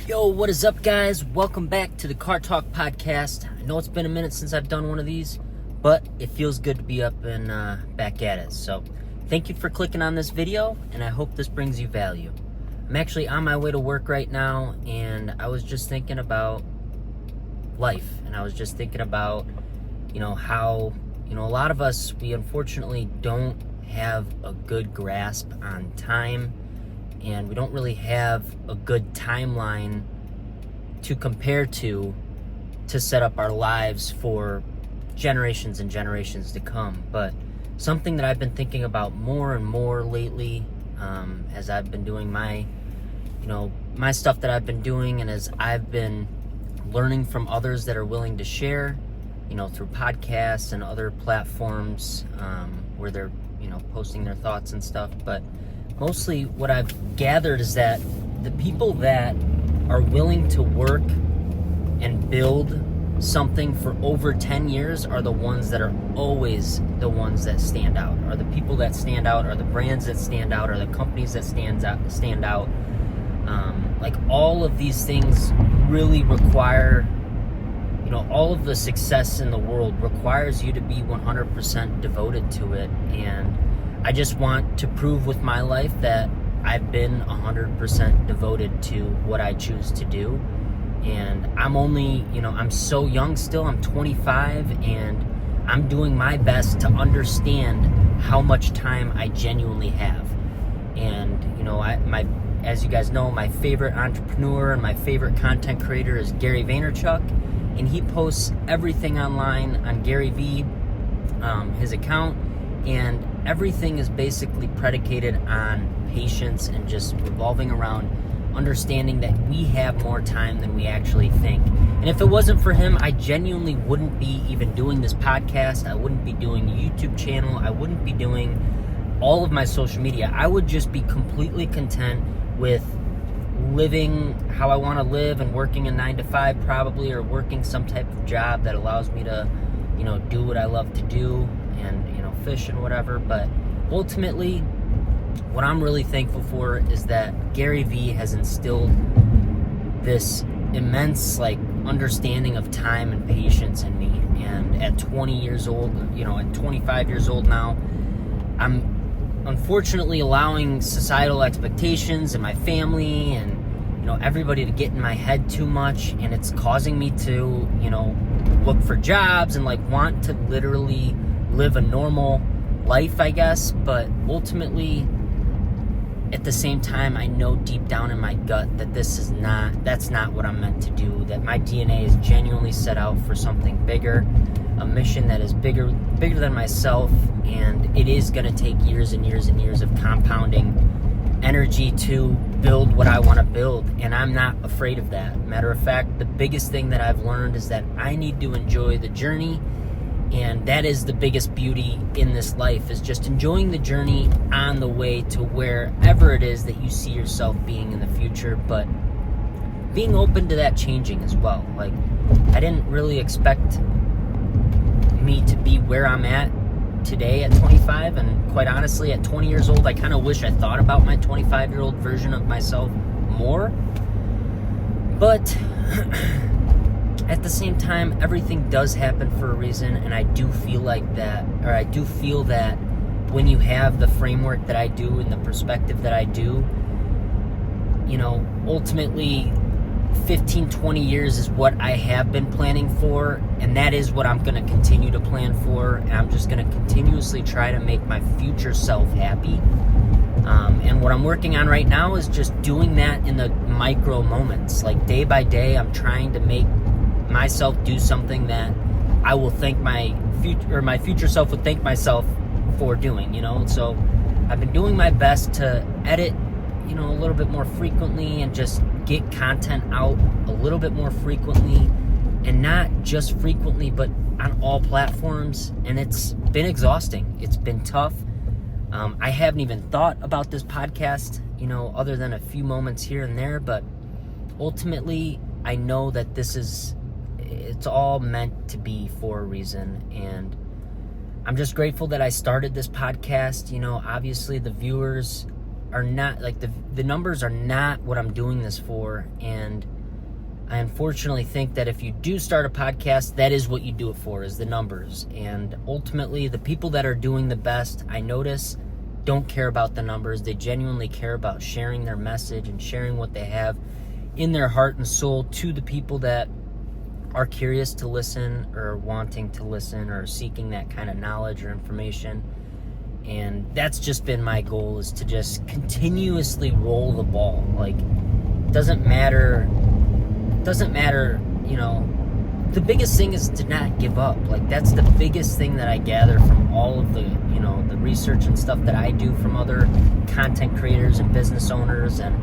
Yo, what is up, guys? Welcome back to the Car Talk Podcast. I know it's been a minute since I've done one of these, but it feels good to be up and back at it. So thank you for clicking on this video, and I hope this brings you value. I'm actually on my way to work right now, and I was just thinking about life, and I was just thinking about, how, a lot of us, we unfortunately don't have a good grasp on time, and we don't really have a good timeline to compare to set up our lives for generations and generations to come. But something that I've been thinking about more and more lately, as I've been doing my stuff that I've been doing, and as I've been learning from others that are willing to share, through podcasts and other platforms, where they're, posting their thoughts and stuff. But mostly what I've gathered is that the people that are willing to work and build something for over 10 years are the ones that are always the ones that stand out, are the people that stand out, are the brands that stand out, are the companies that stand out. Like, all of these things really require, all of the success in the world requires you to be 100% devoted to it. And I just want to prove with my life that I've been 100% devoted to what I choose to do. And I'm only, I'm so young still. I'm 25, and I'm doing my best to understand how much time I genuinely have. And, as you guys know, my favorite entrepreneur and my favorite content creator is Gary Vaynerchuk, and he posts everything online on Gary V, his account, and everything is basically predicated on patience and just revolving around understanding that we have more time than we actually think. And if it wasn't for him, I genuinely wouldn't be even doing this podcast. I wouldn't be doing a YouTube channel. I wouldn't be doing all of my social media. I would just be completely content with living how I want to live and working a 9-to-5 probably, or working some type of job that allows me to, do what I love to do, and, fish and whatever. But ultimately, what I'm really thankful for is that Gary V has instilled this immense, understanding of time and patience in me. And at 20 years old, at 25 years old now, I'm unfortunately allowing societal expectations and my family and, everybody to get in my head too much. And it's causing me to, look for jobs and, want to literally live a normal life, I guess. But ultimately, at the same time, I know deep down in my gut that that's not what I'm meant to do, that my DNA is genuinely set out for something bigger, a mission that is bigger than myself, and it is going to take years and years and years of compounding energy to build what I want to build, and I'm not afraid of that. Matter of fact, the biggest thing that I've learned is that I need to enjoy the journey. And that is the biggest beauty in this life, is just enjoying the journey on the way to wherever it is that you see yourself being in the future, but being open to that changing as well. I didn't really expect me to be where I'm at today at 25, and quite honestly, at 20 years old, I kind of wish I thought about my 25-year-old version of myself more. But at the same time, everything does happen for a reason, and I do feel that when you have the framework that I do and the perspective that I do, ultimately 15, 20 years is what I have been planning for, and that is what I'm going to continue to plan for, and I'm just going to continuously try to make my future self happy. And what I'm working on right now is just doing that in the micro moments. Day by day, I'm trying to make myself do something that I will thank my future self would thank myself for doing, So I've been doing my best to edit, a little bit more frequently, and just get content out a little bit more frequently, and not just frequently, but on all platforms. And it's been exhausting. It's been tough. I haven't even thought about this podcast, other than a few moments here and there, but ultimately I know that it's all meant to be for a reason. And I'm just grateful that I started this podcast. Obviously the viewers are not, like, the numbers are not what I'm doing this for. And I unfortunately think that if you do start a podcast, that is what you do it for, is the numbers. And ultimately, the people that are doing the best, I notice, don't care about the numbers. They genuinely care about sharing their message and sharing what they have in their heart and soul to the people that are curious to listen or wanting to listen or seeking that kind of knowledge or information. And that's just been my goal, is to just continuously roll the ball. Like, doesn't matter, you know, the biggest thing is to not give up. Like, that's the biggest thing that I gather from all of the, you know, the research and stuff that I do from other content creators and business owners and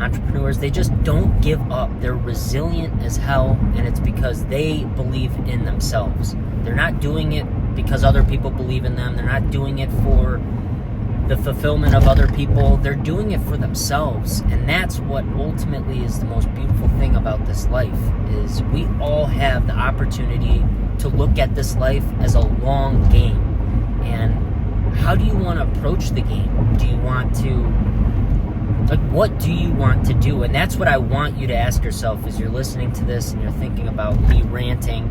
entrepreneurs. They just don't give up. They're resilient as hell, and it's because they believe in themselves. They're not doing it because other people believe in them. They're not doing it for the fulfillment of other people. They're doing it for themselves. And that's what ultimately is the most beautiful thing about this life, is we all have the opportunity to look at this life as a long game. And how do you want to approach the game? Do you want to, like, what do you want to do? And that's what I want you to ask yourself as you're listening to this and you're thinking about me ranting.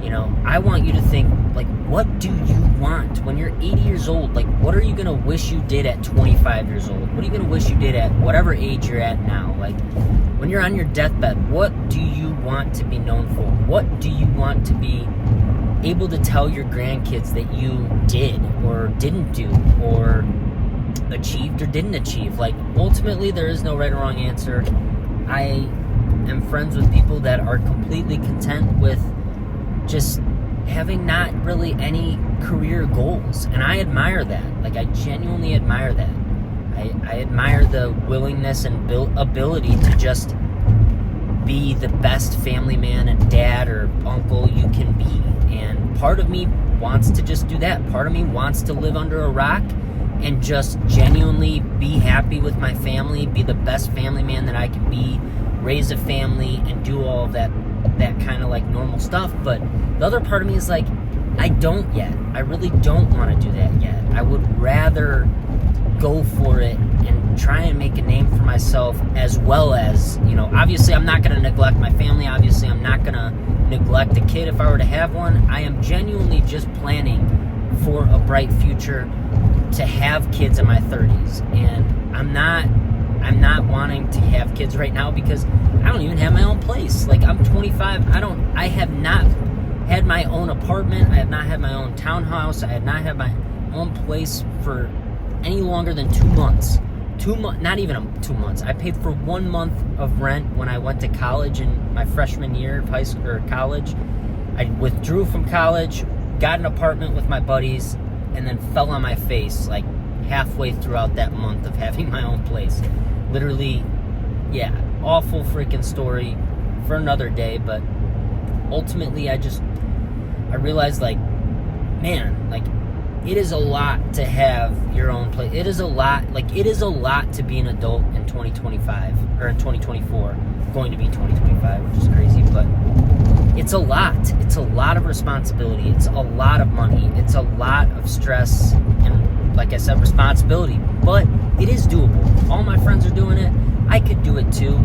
You know, I want you to think, like, what do you want when you're 80 years old? Like, what are you going to wish you did at 25 years old? What are you going to wish you did at whatever age you're at now? Like, when you're on your deathbed, what do you want to be known for? What do you want to be able to tell your grandkids that you did or didn't do, or achieved or didn't achieve? Like, ultimately, there is no right or wrong answer. I am friends with people that are completely content with just having not really any career goals, and I admire that. Like, I genuinely admire that. I admire the willingness and ability to just be the best family man and dad or uncle you can be. And part of me wants to just do that. Part of me wants to live under a rock and just genuinely be happy with my family, be the best family man that I can be, raise a family, and do all of that kind of like normal stuff. But the other part of me is like, I don't yet. I really don't want to do that yet. I would rather go for it and try and make a name for myself, as well as, you know, obviously I'm not going to neglect my family. Obviously I'm not going to neglect a kid if I were to have one. I am genuinely just planning for a bright future to have kids in my 30s. And I'm not wanting to have kids right now because I don't even have my own place. Like, I'm 25. I have not had my own apartment. I have not had my own townhouse. I have not had my own place for any longer than 2 months. Not even 2 months. I paid for 1 month of rent when I went to college in my freshman year of high school or college. I withdrew from college, got an apartment with my buddies, and then fell on my face like halfway throughout that month of having my own place. Literally, yeah, awful freaking story for another day. But ultimately, I realized, like, man, like, it is a lot to have your own place. It is a lot to be an adult in 2025, or in 2024, going to be 2025, which is crazy, but it's a lot. It's a lot of responsibility. It's a lot of money. It's a lot of stress and, like I said, responsibility, but it is doable. All my friends are doing it. I could do it too.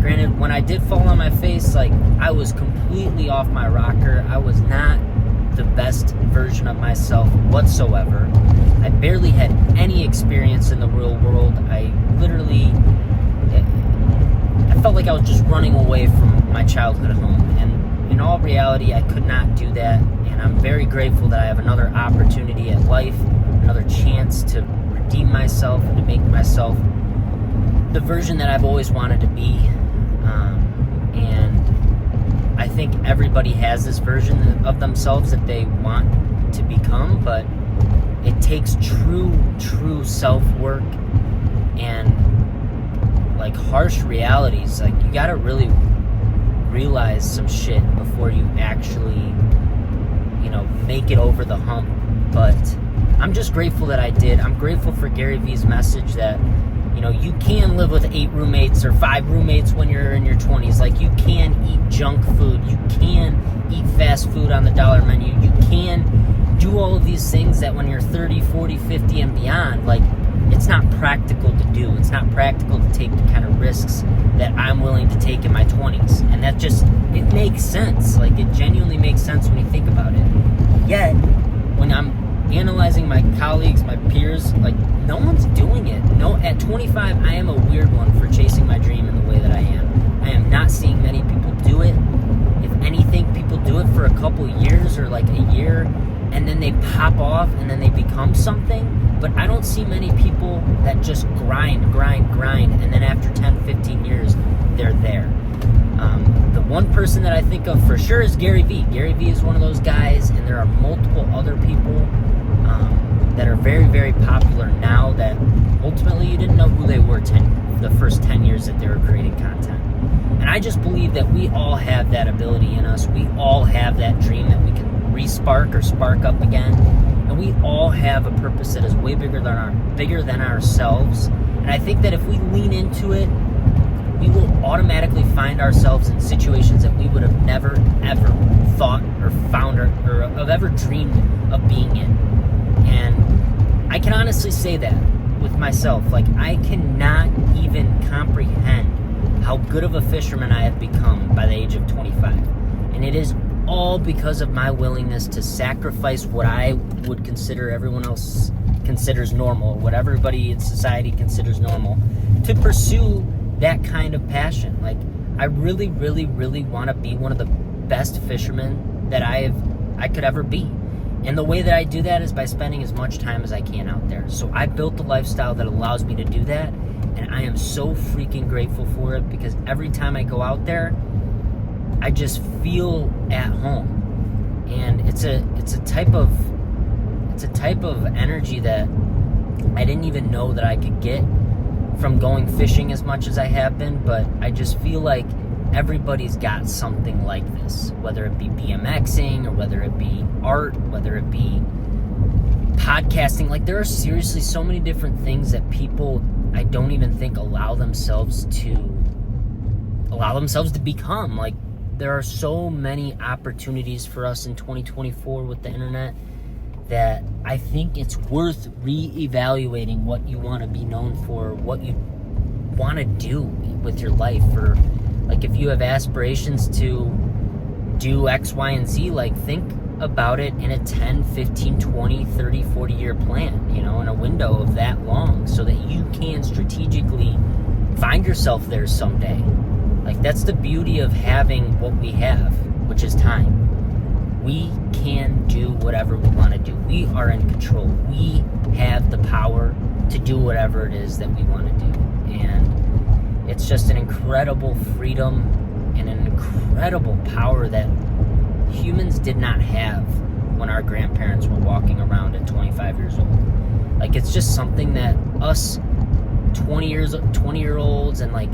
Granted, when I did fall on my face, like, I was completely off my rocker. I was not the best version of myself whatsoever. I barely had any experience in the real world. I felt like I was just running away from my childhood home. And in all reality, I could not do that. And I'm very grateful that I have another opportunity at life, another chance to redeem myself and to make myself the version that I've always wanted to be. And I think everybody has this version of themselves that they want to become, but it takes true self-work and, like, harsh realities. Like, you gotta really realize some shit before you actually, you know, make it over the hump. But I'm just grateful that I did. I'm grateful for Gary Vee's message that, you know, you can live with 8 roommates or 5 roommates when you're in your 20s. Like, you can eat junk food. You can eat fast food on the dollar menu. You can do all of these things that when you're 30, 40, 50, and beyond, like, it's not practical to do. It's not practical to take the kind of risks that I'm willing to take in my 20s. And that just, it makes sense. Like, it genuinely makes sense when you think about it. Yet, when I'm analyzing my colleagues, my peers, like, no one's doing it. No, at 25, I am a weird one for chasing my dream in the way that I am. I am not seeing many people do it. If anything, people do it for a couple years or like a year, and then they pop off and then they become something. But I don't see many people that just grind, and then after 10, 15 years, they're there. The one person that I think of for sure is Gary Vee. Gary Vee is one of those guys, and there are multiple other people that are very, very popular now that ultimately you didn't know who they were the first 10 years that they were creating content. And I just believe that we all have that ability in us. We all have that dream that we can re-spark or spark up again. And we all have a purpose that is way bigger than ourselves. And I think that if we lean into it, we will automatically find ourselves in situations that we would have never, ever thought or found or have ever dreamed of being in. And I can honestly say that with myself. Like, I cannot even comprehend how good of a fisherman I have become by the age of 25. And it is all because of my willingness to sacrifice what I would consider everyone else considers normal, what everybody in society considers normal, to pursue that kind of passion. Like, I really, really, really want to be one of the best fishermen that I could ever be. And the way that I do that is by spending as much time as I can out there. So I built a lifestyle that allows me to do that, and I am so freaking grateful for it, because every time I go out there, I just feel at home. And it's a type of energy that I didn't even know that I could get from going fishing as much as I have been. But I just feel like everybody's got something like this, whether it be BMXing or whether it be art, whether it be podcasting. Like, there are seriously so many different things that people, I don't even think, allow themselves to become. Like, there are so many opportunities for us in 2024 with the internet that I think it's worth reevaluating what you want to be known for, what you want to do with your life. Or, like, if you have aspirations to do X, Y, and Z, like, think about it in a 10, 15, 20, 30, 40 year plan, in a window of that long, so that you can strategically find yourself there someday. Like, that's the beauty of having what we have, which is time. We can do whatever we want to do. We are in control. We have the power to do whatever it is that we want to do. And it's just an incredible freedom and an incredible power that humans did not have when our grandparents were walking around at 25 years old. Like, it's just something that us 20-year-olds and like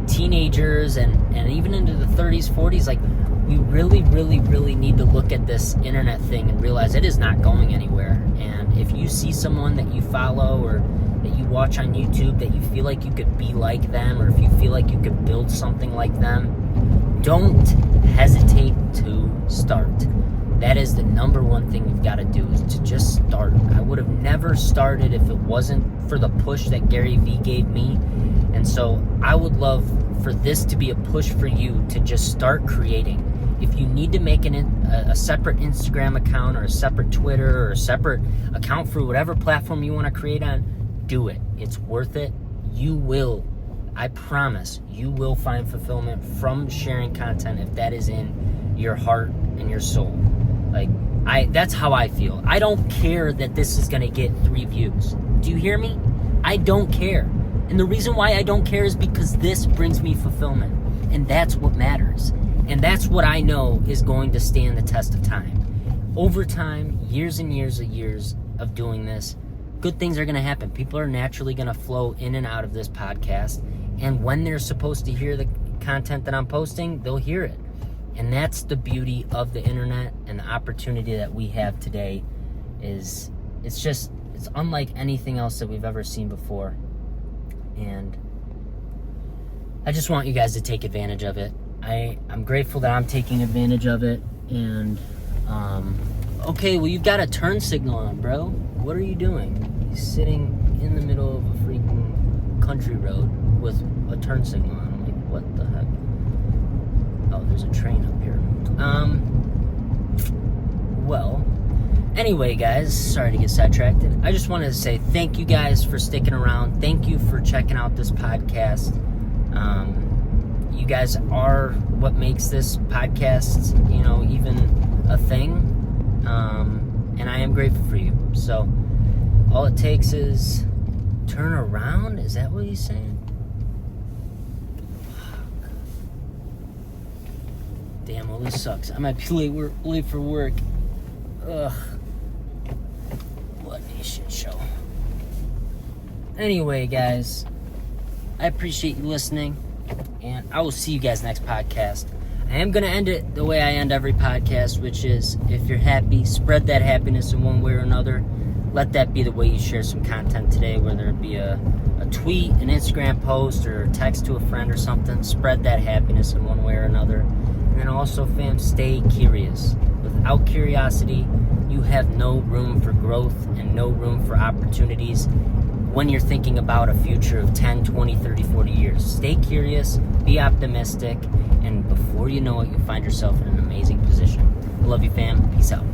teenagers and even into the 30s, 40s, like, we really, really, really need to look at this internet thing and realize it is not going anywhere. And if you see someone that you follow or that you watch on YouTube that you feel like you could be like them, or if you feel like you could build something like them, don't hesitate to start. That is the number one thing you've got to do, is to just start. I would have never started if it wasn't for the push that Gary Vee gave me. And so I would love for this to be a push for you to just start creating. If you need to make a separate Instagram account or a separate Twitter or a separate account for whatever platform you want to create on, do it. It's worth it. You will, I promise, you will find fulfillment from sharing content if that is in your heart and your soul. Like, that's how I feel. I don't care that this is going to get 3 views. Do you hear me? I don't care. And the reason why I don't care is because this brings me fulfillment. And that's what matters. And that's what I know is going to stand the test of time. Over time, years and years of doing this, good things are going to happen. People are naturally going to flow in and out of this podcast. And when they're supposed to hear the content that I'm posting, they'll hear it. And that's the beauty of the internet, and the opportunity that we have today is, it's unlike anything else that we've ever seen before. And I just want you guys to take advantage of it. I'm grateful that I'm taking advantage of it. And okay, well, you've got a turn signal on, bro. What are you doing? He's sitting in the middle of a freaking country road with a turn signal on. I'm like, what the heck? Oh, there's a train up here. Well, anyway, guys, sorry to get sidetracked. I just wanted to say thank you guys for sticking around. Thank you for checking out this podcast. You guys are what makes this podcast, even a thing. And I am grateful for you. So all it takes is turn around. Is that what he's saying? Fuck. Damn, well, this sucks. I might be late for work. Ugh. What a shit show. Anyway, guys, I appreciate you listening, and I will see you guys next podcast. I am going to end it the way I end every podcast, which is, if you're happy, spread that happiness in one way or another. Let that be the way you share some content today, whether it be a tweet, an Instagram post, or a text to a friend or something. Spread that happiness in one way or another. And then also, fam, stay curious. Without curiosity, you have no room for growth and no room for opportunities when you're thinking about a future of 10, 20, 30, 40 years. Stay curious, be optimistic, and before you know it, you'll find yourself in an amazing position. I love you, fam. Peace out.